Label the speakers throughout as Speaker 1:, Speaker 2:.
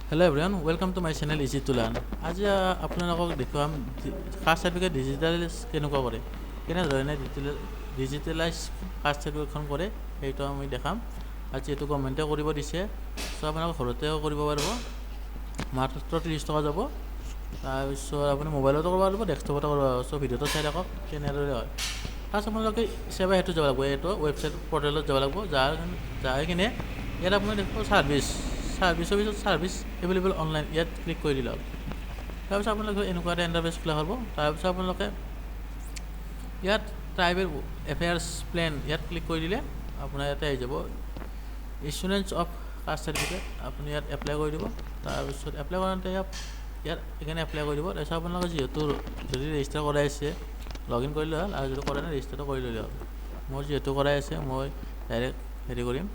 Speaker 1: Hello everyone, welcome to my channel Easy to Learn. আজি আপোনালোকক দেখুৱাম কাষ্ট চাৰ্টিফিকেট ডিজিটেলাইজ কেনেকুৱা কৰে, কেনেধৰণে ডিজিটেলাইজ কাষ্ট চাৰ্টিফিকেটখন কৰে সেইটো আমি দেখাম। আজি এইটো গভৰ্ণমেণ্টে কৰিব দিছে, চ' আপোনালোকে ঘৰতেও কৰিব পাৰিব। মাত্ৰ 30 টকা যাব। তাৰপিছত আপুনি মোবাইলতো কৰিব পাৰিব, ডেস্কটপতো কৰিব পাৰিব। চ' ভিডিঅ'টো চাই থাকক কেনেদৰে হয়। ফাৰ্ষ্ট আপোনালোকে সেৱা সেইটো যাব লাগিব, এইটো ৱেবছাইট পৰ্টেলত যাব লাগিব। যাই কিনে ইয়াত আপুনি দেখিব ছাৰ্ভিচৰ পিছত ছাৰ্ভিচ এভেইলেবল অনলাইন, ইয়াত ক্লিক কৰি দিলে হ'ল। তাৰপিছত আপোনালোকে এনেকুৱা এটা ইণ্টাৰফেচ খোলা হ'ব। তাৰপিছত আপোনালোকে ইয়াত ট্ৰাইবেল এফেয়াৰ্ছ প্লেন ইয়াত ক্লিক কৰি দিলে আপোনাৰ ইয়াতে আহি যাব ইঞ্চুৰেঞ্চ অফ কাষ্ট চাৰ্টিফিকেট, আপুনি ইয়াত এপ্লাই কৰি দিব। তাৰপিছত এপ্লাই কৰোঁতে ইয়াত এইখিনি এপ্লাই কৰি দিব। তাৰপিছত আপোনালোকে যিহেতু যদি ৰেজিষ্টাৰ কৰাই আছে লগ ইন কৰিলে হ'ল, আৰু যদি কৰা নাই ৰেজিষ্টাৰটো কৰি ল'লে হ'ল। মোৰ যিহেতু কৰাই আছে মই ডাইৰেক্ট হেৰি কৰিম।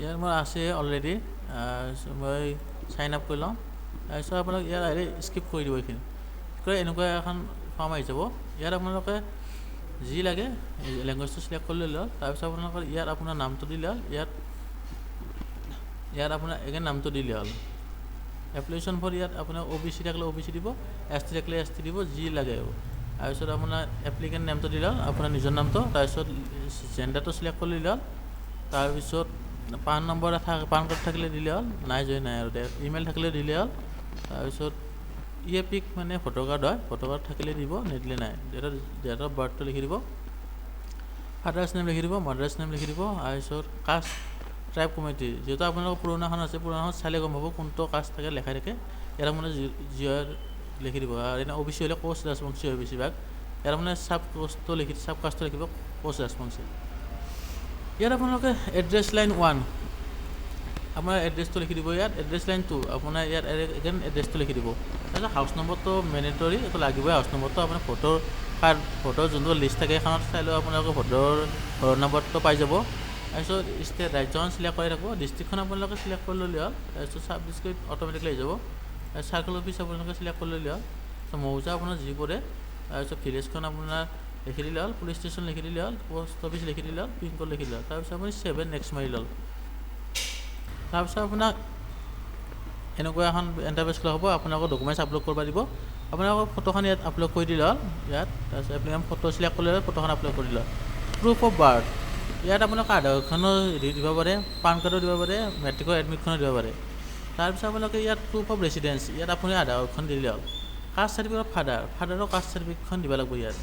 Speaker 1: ইয়াৰ মোৰ আছে অলৰেডি, মই চাইন আপ কৰি লওঁ। তাৰপিছত আপোনালোকে ইয়াত আহিলে স্কিপ কৰি দিব। এইখিনি এনেকুৱা এখন ফৰ্ম আহি যাব। ইয়াত আপোনালোকে যি লাগে লেংগুৱেজটো চিলেক্ট কৰি ল'লে হ'ল। তাৰপিছত আপোনালোকৰ ইয়াত আপোনাৰ নামটো দিলে হ'ল। ইয়াত আপোনাৰ এগেইন নামটো দিলে হ'ল। এপ্লিকেশ্যন ফৰ ইয়াত আপোনাৰ OBC থাকিলে OBC দিব, ST থাকিলে ST দিব, যি লাগে। তাৰপিছত আপোনাৰ এপ্লিকেণ্ট নেমটো দিলে হ'ল, আপোনাৰ নিজৰ নামটো। তাৰপিছত জেণ্ডাৰটো চিলেক্ট কৰি দিলে হ'ল। তাৰপিছত পান নম্বৰ পান কাৰ্ড থাকিলে দিলে হ'ল, নাই যদি নাই আৰু ইমেইল থাকিলে দিলে হ'ল। তাৰপিছত পিক মানে ভোটাৰ কাৰ্ড হয়, ভোটাৰ কাৰ্ড থাকিলে দিব, নিদিলে নাই। ডেট অফ বাৰ্থটো লিখি দিব, ফাদাৰ্ছ নেম লিখি দিব, মাদাৰ্ছ নেম লিখি দিব। তাৰপিছত কাষ্ট ট্ৰাইব কমিটি, যিহেতু আপোনালোকৰ পুৰণাখন আছে, পুৰণাখন চালে গম পাব কোনটো কাষ্ট থাকে লেখাই থাকে। ইয়াত মানে যি হয় লিখি দিব। আৰু এনে OBC হ'লে কোচ ৰাজবংশী হয় বেছিভাগ। ইয়াত মানে চাব কাষ্টটো লিখিব কোচ ৰাজবংশী। ইয়াত আপোনালোকে এড্ৰেছ লাইন 1 আপোনাৰ এড্ৰেছটো লিখি দিব। ইয়াত এড্ৰেছ লাইন 2 আপোনাৰ ইয়াত এগেইন এড্ৰেছটো লিখি দিব। তাৰপিছত হাউচ নম্বৰটো মেণ্ডেটৰী, এইটো লাগিবই। হাউচ নম্বৰটো আপোনাৰ ভোটৰ যোনটো লিষ্ট থাকে সেইখনত চাই লৈ আপোনালোকে ঘৰ নম্বৰটো পাই যাব। তাৰপিছত ষ্টেট ৰাজ্যখন চিলেক্ট কৰি থাকিব, ডিষ্ট্ৰিক্টখন আপোনালোকে চিলেক্ট কৰি ল'লে হ'ল। তাৰপিছত চাব ডিষ্ট্ৰিক্ট অট'মেটিকলি আহি যাব। চাৰ্কল অফিচ আপোনালোকে চিলেক্ট কৰি ল'লে হ'ল। মৌজা আপোনাৰ যি পৰে। তাৰপিছত ভিলেজখন আপোনাৰ লিখি দিলে হ'ল, পুলিচ ষ্টেচন লিখি দিলে হ'ল, পোষ্ট অফিচ লিখি দিলে হ'ল, পিনক'ড লিখি দিলে হ'ল। তাৰপিছত আপুনি 7 নেক্সট মাৰি ল'ল। তাৰপিছত আপোনাক এনেকুৱা এখন ইণ্টাৰফেচ খোলা হ'ব। আপোনালোকৰ ডকুমেণ্টছ আপলোড কৰিব দিব। আপোনালোকৰ ফটোখন ইয়াত আপলোড কৰি দিলে হ'ল ইয়াত। তাৰপিছত এপ্লিকেশ্যন ফটো চিলেক্ট কৰি ল'লে ফটোখন আপলোড কৰি দিলে হ'ল। প্ৰুফ অফ বাৰ্থ, ইয়াত আপোনালোকে আধাৰখনো দিব পাৰে, পান কাৰ্ডো দিব পাৰে, মেট্ৰিকৰ এডমিটখনো দিব পাৰে। তাৰপিছত আপোনালোকে ইয়াত প্ৰুফ অফ ৰেচিডেঞ্চ, ইয়াত আপুনি আধাৰখন দিলে হ'ল। কাষ্ট চাৰ্টিফিকেট ফাদাৰৰ কাষ্ট চাৰ্টিফিকেটখন দিব লাগিব ইয়াত।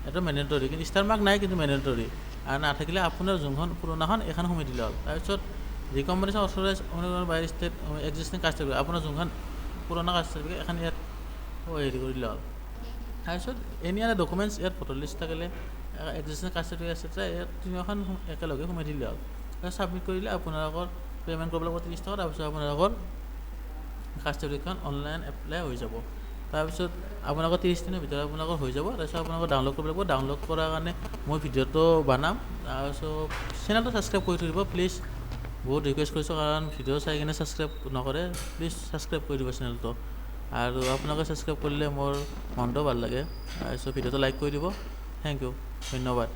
Speaker 1: এইটো মেণ্ডেটৰী, কিন্তু ষ্টাৰ মাৰ্ক নাই, কিন্তু মেণ্ডেটৰী। আৰু নাথাকিলে আপোনাৰ যোনখন পুৰণাখন এইখন সোমাই দিলে হ'ল। তাৰপিছত ৰিকমেণ্ডেশ্যন অথৰাইজ বাই ষ্টেট এক্সিষ্টিং কাষ্ট চাৰ্টিফিকেট, আপোনাৰ যোনখন পুৰণা কাষ্ট চাৰ্টিফিকেট এখন ইয়াত হেৰি কৰি দিলে হ'ল। তাৰপিছত এনি এটা ডকুমেণ্টছ ইয়াত ভোটাৰ লিষ্ট থাকিলে এক্সিষ্টিং কাষ্ট চাৰ্টিফিকেট আছে, ইয়াত তিনিখন একেলগে সোমাই দিলে হ'ল। তাৰপিছত ছাবমিট কৰিলে আপোনালোকৰ পে'মেণ্ট কৰিব লাগিব 30 টকা। তাৰপিছত আপোনালোকৰ কাষ্ট চাৰ্টিফিকেটখন অনলাইন এপ্লাই হৈ যাব। তাৰপিছত আপোনালোকৰ 30 দিনৰ ভিতৰত আপোনালোকৰ হৈ যাব। তাৰপিছত আপোনালোকৰ ডাউনলোড কৰিব লাগিব। ডাউনলোড কৰাৰ কাৰণে মই ভিডিঅ'টো বনাম। তাৰপিছত চেনেলটো ছাবস্ক্ৰাইব কৰি থৈ দিব প্লিজ। বহুত ৰিকুৱেষ্ট কৰিছোঁ, কাৰণ ভিডিঅ' চাই কিনে ছাবস্ক্ৰাইব নকৰে। প্লিজ ছাবস্ক্ৰাইব কৰি দিব চেনেলটো। আৰু আপোনালোকে ছাবস্ক্ৰাইব কৰিলে মোৰ মনটো ভাল লাগে। তাৰপিছত ভিডিঅ'টো লাইক কৰি দিব। থেংক ইউ, ধন্যবাদ।